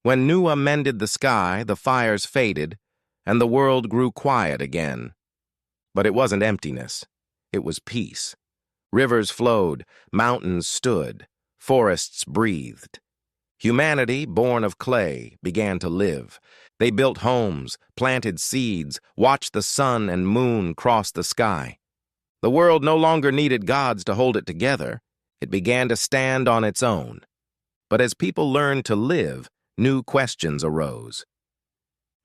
When Nüwa mended the sky, the fires faded, and the world grew quiet again. But it wasn't emptiness. It was peace. Rivers flowed, mountains stood, forests breathed. Humanity, born of clay, began to live. They built homes, planted seeds, watched the sun and moon cross the sky. The world no longer needed gods to hold it together. It began to stand on its own. But as people learned to live, new questions arose.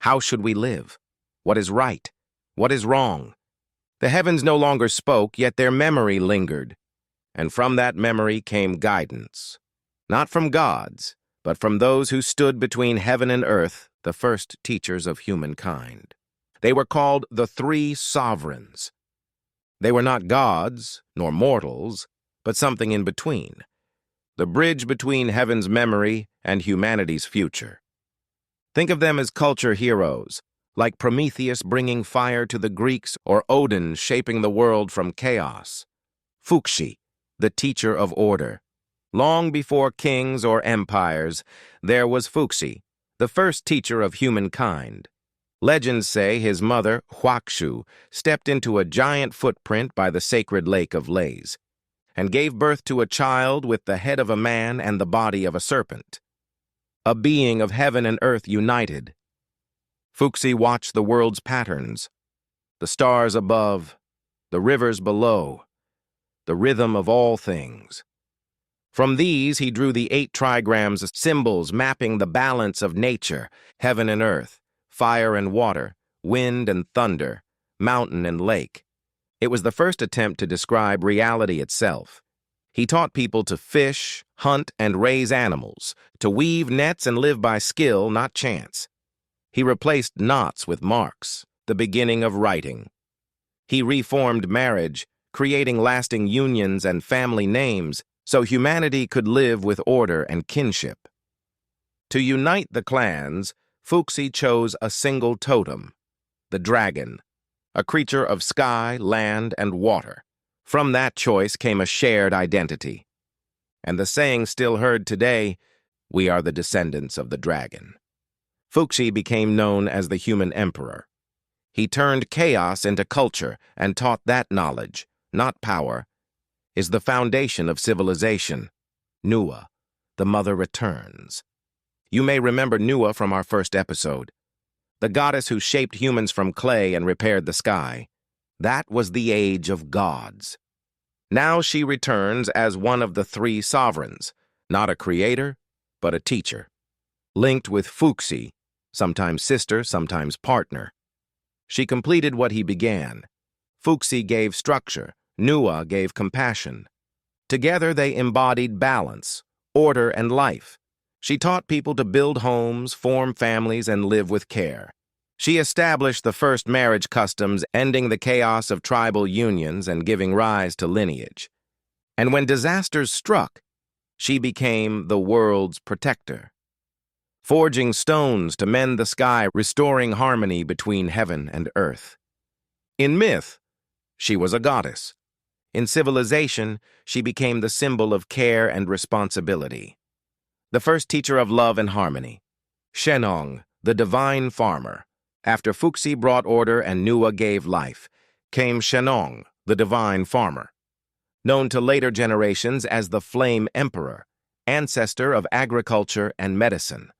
How should we live? What is right? What is wrong? The heavens no longer spoke, yet their memory lingered. And from that memory came guidance. Not from gods, but from those who stood between heaven and earth, the first teachers of humankind. They were called the Three Sovereigns. They were not gods, nor mortals, but something in between. The bridge between heaven's memory and humanity's future. Think of them as culture heroes, like Prometheus bringing fire to the Greeks or Odin shaping the world from chaos. Fuxi, the teacher of order. Long before kings or empires, there was Fuxi, the first teacher of humankind. Legends say his mother, Zhuanxu, stepped into a giant footprint by the sacred lake of Lays, and gave birth to a child with the head of a man and the body of a serpent. A being of heaven and earth united. Fuxi watched the world's patterns, the stars above, the rivers below, the rhythm of all things. From these he drew the 8 trigrams, symbols mapping the balance of nature, heaven and earth, fire and water, wind and thunder, mountain and lake. It was the first attempt to describe reality itself. He taught people to fish, hunt, and raise animals, to weave nets and live by skill, not chance. He replaced knots with marks, the beginning of writing. He reformed marriage, creating lasting unions and family names so humanity could live with order and kinship. To unite the clans, Fuxi chose a single totem, the dragon, a creature of sky, land, and water. From that choice came a shared identity. And the saying still heard today, we are the descendants of the dragon. Fuxi became known as the human emperor. He turned chaos into culture and taught that knowledge, not power, is the foundation of civilization. Nüwa, the mother returns. You may remember Nüwa from our first episode, the goddess who shaped humans from clay and repaired the sky. That was the age of gods. Now she returns as one of the 3 sovereigns, not a creator, but a teacher. Linked with Fuxi, sometimes sister, sometimes partner. She completed what he began. Fuxi gave structure, Nüwa gave compassion. Together they embodied balance, order, and life. She taught people to build homes, form families, and live with care. She established the first marriage customs, ending the chaos of tribal unions and giving rise to lineage. And when disasters struck, she became the world's protector, forging stones to mend the sky, restoring harmony between heaven and earth. In myth, she was a goddess. In civilization, she became the symbol of care and responsibility. The first teacher of love and harmony. Shennong, the divine farmer. After Fuxi brought order and Nüwa gave life, came Shennong, the divine farmer, known to later generations as the Flame Emperor, ancestor of agriculture and medicine.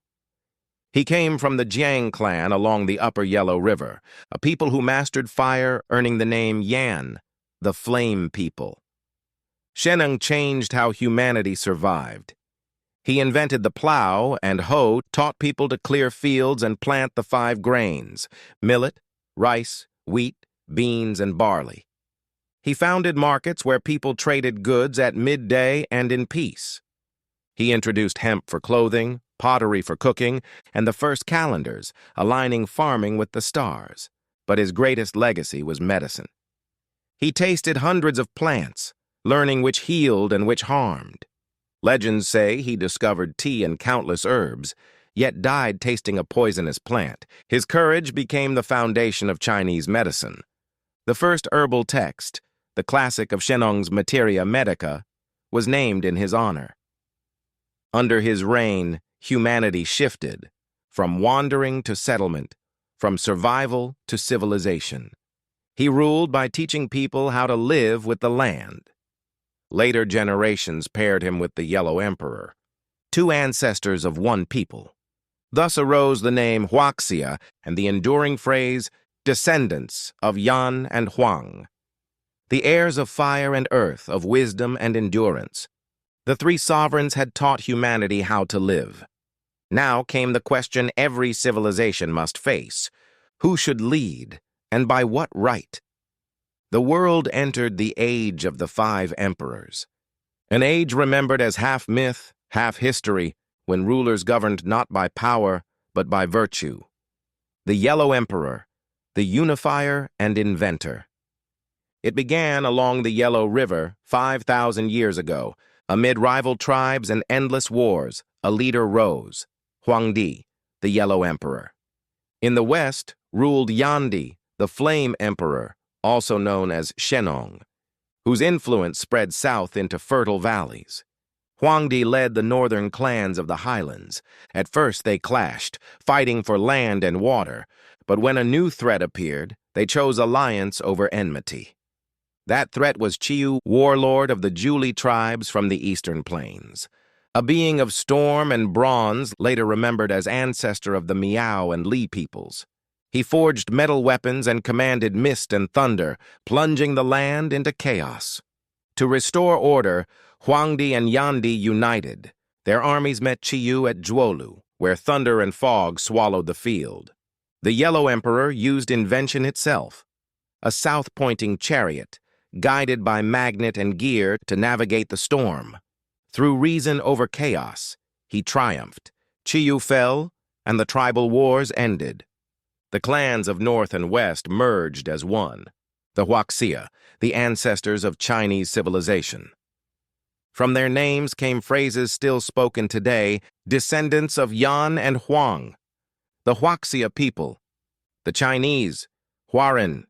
He came from the Jiang clan along the upper Yellow River, a people who mastered fire, earning the name Yan, the Flame People. Shennong changed how humanity survived. He invented the plow and hoe, taught people to clear fields and plant the 5 grains, millet, rice, wheat, beans, and barley. He founded markets where people traded goods at midday and in peace. He introduced hemp for clothing, pottery for cooking, and the first calendars, aligning farming with the stars. But his greatest legacy was medicine. He tasted hundreds of plants, learning which healed and which harmed. Legends say he discovered tea and countless herbs, yet died tasting a poisonous plant. His courage became the foundation of Chinese medicine. The first herbal text, the classic of Shennong's Materia Medica, was named in his honor. Under his reign, humanity shifted, from wandering to settlement, from survival to civilization. He ruled by teaching people how to live with the land. Later generations paired him with the Yellow Emperor, two ancestors of one people. Thus arose the name Huaxia and the enduring phrase, descendants of Yan and Huang, the heirs of fire and earth, of wisdom and endurance. The three sovereigns had taught humanity how to live. Now came the question every civilization must face: who should lead, and by what right? The world entered the age of the five emperors, an age remembered as half myth, half history, when rulers governed not by power, but by virtue. The Yellow Emperor, the unifier and inventor. It began along the Yellow River 5,000 years ago. Amid rival tribes and endless wars, a leader rose, Huangdi, the Yellow Emperor. In the west ruled Huangdi, the Flame Emperor, also known as Shennong, whose influence spread south into fertile valleys. Huangdi led the northern clans of the highlands. At first they clashed, fighting for land and water, but when a new threat appeared, they chose alliance over enmity. That threat was Qiu, warlord of the Zhuli tribes from the eastern plains. A being of storm and bronze, later remembered as ancestor of the Miao and Li peoples. He forged metal weapons and commanded mist and thunder, plunging the land into chaos. To restore order, Huangdi and Huangdi united. Their armies met Qiu at Zhuolu, where thunder and fog swallowed the field. The Yellow Emperor used invention itself, a south-pointing chariot, guided by magnet and gear to navigate the storm. Through reason over chaos, he triumphed. Qiu fell, and the tribal wars ended. The clans of North and West merged as one, the Huaxia, the ancestors of Chinese civilization. From their names came phrases still spoken today, descendants of Yan and Huang, the Huaxia people, the Chinese, Huaran.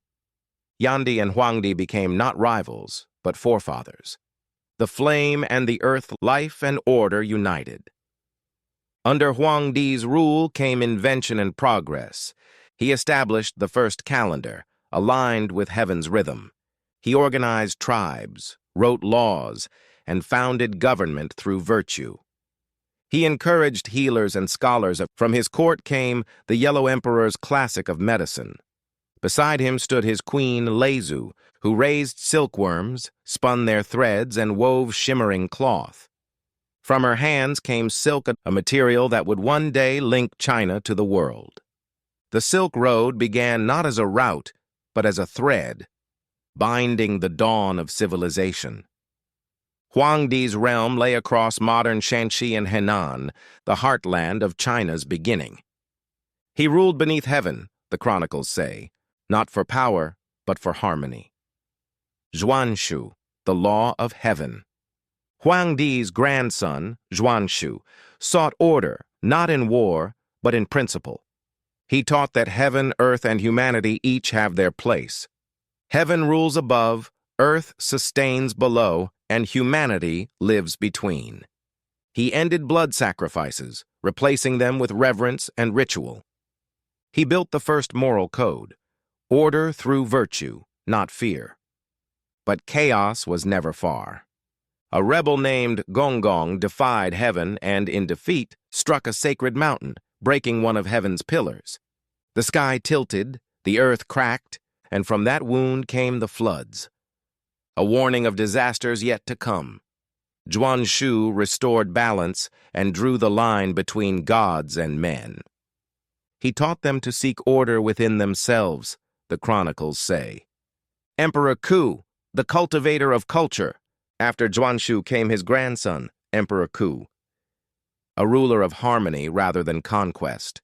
Huangdi and Huangdi became not rivals, but forefathers. The flame and the earth, life and order united. Under Huangdi's rule came invention and progress. He established the first calendar, aligned with heaven's rhythm. He organized tribes, wrote laws, and founded government through virtue. He encouraged healers and scholars. From his court came the Yellow Emperor's classic of medicine. Beside him stood his queen, Leizu, who raised silkworms, spun their threads, and wove shimmering cloth. From her hands came silk, a material that would one day link China to the world. The Silk Road began not as a route, but as a thread, binding the dawn of civilization. Huangdi's realm lay across modern Shanxi and Henan, the heartland of China's beginning. He ruled beneath heaven, the chronicles say, not for power, but for harmony. Zhuanxu, the law of heaven. Huangdi's grandson, Zhuanxu, sought order, not in war, but in principle. He taught that heaven, earth, and humanity each have their place. Heaven rules above, earth sustains below, and humanity lives between. He ended blood sacrifices, replacing them with reverence and ritual. He built the first moral code, order through virtue, not fear. But chaos was never far. A rebel named Gonggong defied heaven and, in defeat, struck a sacred mountain, breaking one of heaven's pillars. The sky tilted, the earth cracked, and from that wound came the floods, a warning of disasters yet to come. Zhuanxu restored balance and drew the line between gods and men. He taught them to seek order within themselves, the chronicles say. Emperor Ku, the cultivator of culture. After Zhuanxu came his grandson, Emperor Ku, a ruler of harmony rather than conquest.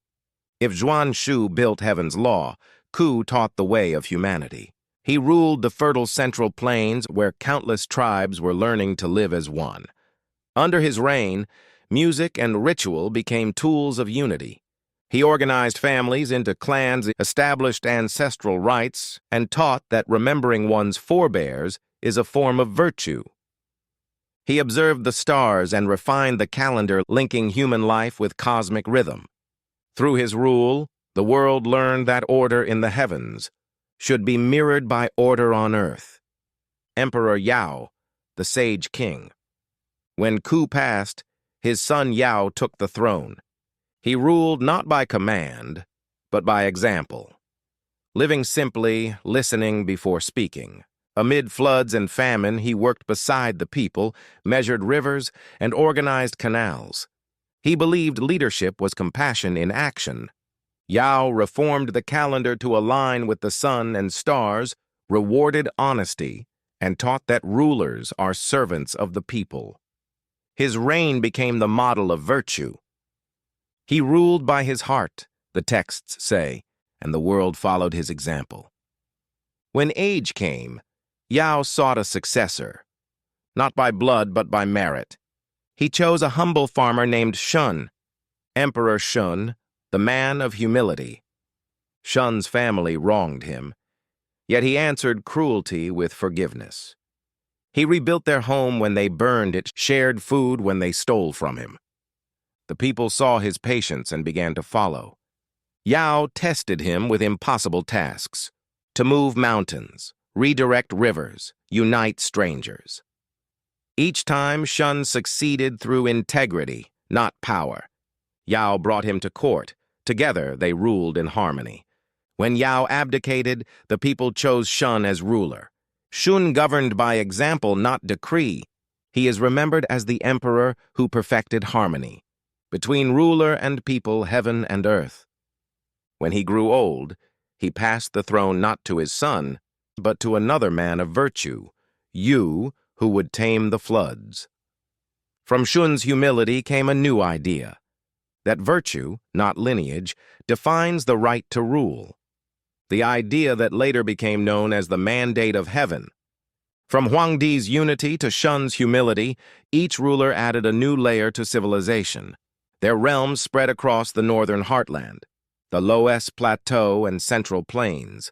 If Zhuanxu built heaven's law, Ku taught the way of humanity. He ruled the fertile central plains where countless tribes were learning to live as one. Under his reign, music and ritual became tools of unity. He organized families into clans, established ancestral rites, and taught that remembering one's forebears is a form of virtue. He observed the stars and refined the calendar linking human life with cosmic rhythm. Through his rule, the world learned that order in the heavens should be mirrored by order on earth. Emperor Yao, the sage king. When Ku passed, his son Yao took the throne. He ruled not by command, but by example. Living simply, listening before speaking. Amid floods and famine, he worked beside the people, measured rivers, and organized canals. He believed leadership was compassion in action. Yao reformed the calendar to align with the sun and stars, rewarded honesty, and taught that rulers are servants of the people. His reign became the model of virtue. He ruled by his heart, the texts say, and the world followed his example. When age came, Yao sought a successor, not by blood but by merit. He chose a humble farmer named Shun, Emperor Shun, the man of humility. Shun's family wronged him, yet he answered cruelty with forgiveness. He rebuilt their home when they burned it, shared food when they stole from him. The people saw his patience and began to follow. Yao tested him with impossible tasks: to move mountains, redirect rivers, unite strangers. Each time, Shun succeeded through integrity, not power. Yao brought him to court. Together, they ruled in harmony. When Yao abdicated, the people chose Shun as ruler. Shun governed by example, not decree. He is remembered as the emperor who perfected harmony between ruler and people, heaven and earth. When he grew old, he passed the throne not to his son, but to another man of virtue, Yu, who would tame the floods. From Shun's humility came a new idea, that virtue, not lineage, defines the right to rule. The idea that later became known as the mandate of heaven. From Huangdi's unity to Shun's humility, each ruler added a new layer to civilization. Their realms spread across the northern heartland, the Loess Plateau and Central Plains,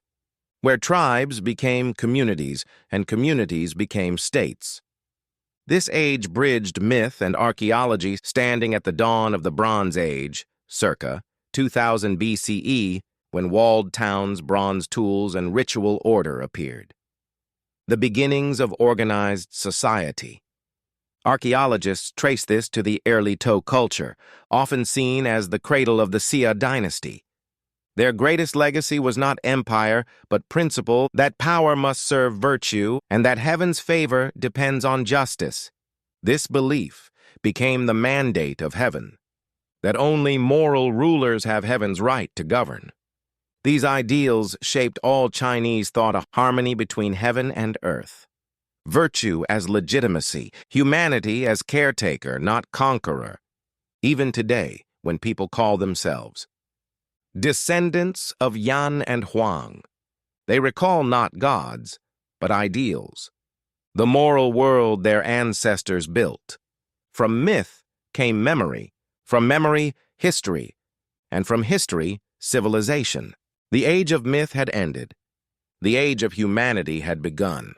where tribes became communities and communities became states. This age bridged myth and archaeology, standing at the dawn of the Bronze Age, circa 2000 BCE, when walled towns, bronze tools, and ritual order appeared. The beginnings of organized society. Archaeologists trace this to the early Tao culture, often seen as the cradle of the Xia dynasty. Their greatest legacy was not empire, but principle that power must serve virtue and that heaven's favor depends on justice. This belief became the mandate of heaven, that only moral rulers have heaven's right to govern. These ideals shaped all Chinese thought, a harmony between heaven and earth. Virtue as legitimacy, humanity as caretaker, not conqueror. Even today, when people call themselves descendants of Yan and Huang, they recall not gods, but ideals. The moral world their ancestors built. From myth came memory, from memory, history, and from history, civilization. The age of myth had ended. The age of humanity had begun.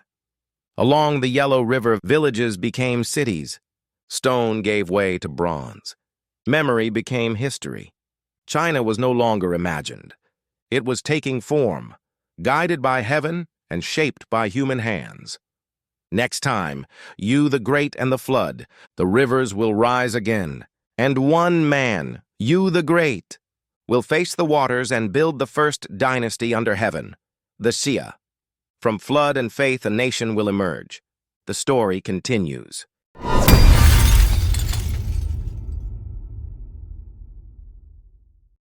Along the Yellow River, villages became cities. Stone gave way to bronze. Memory became history. China was no longer imagined. It was taking form, guided by heaven and shaped by human hands. Next time, you the great and the flood, the rivers will rise again, and one man, you the great, will face the waters and build the first dynasty under heaven, the Xia. From flood and faith a nation will emerge. The story continues.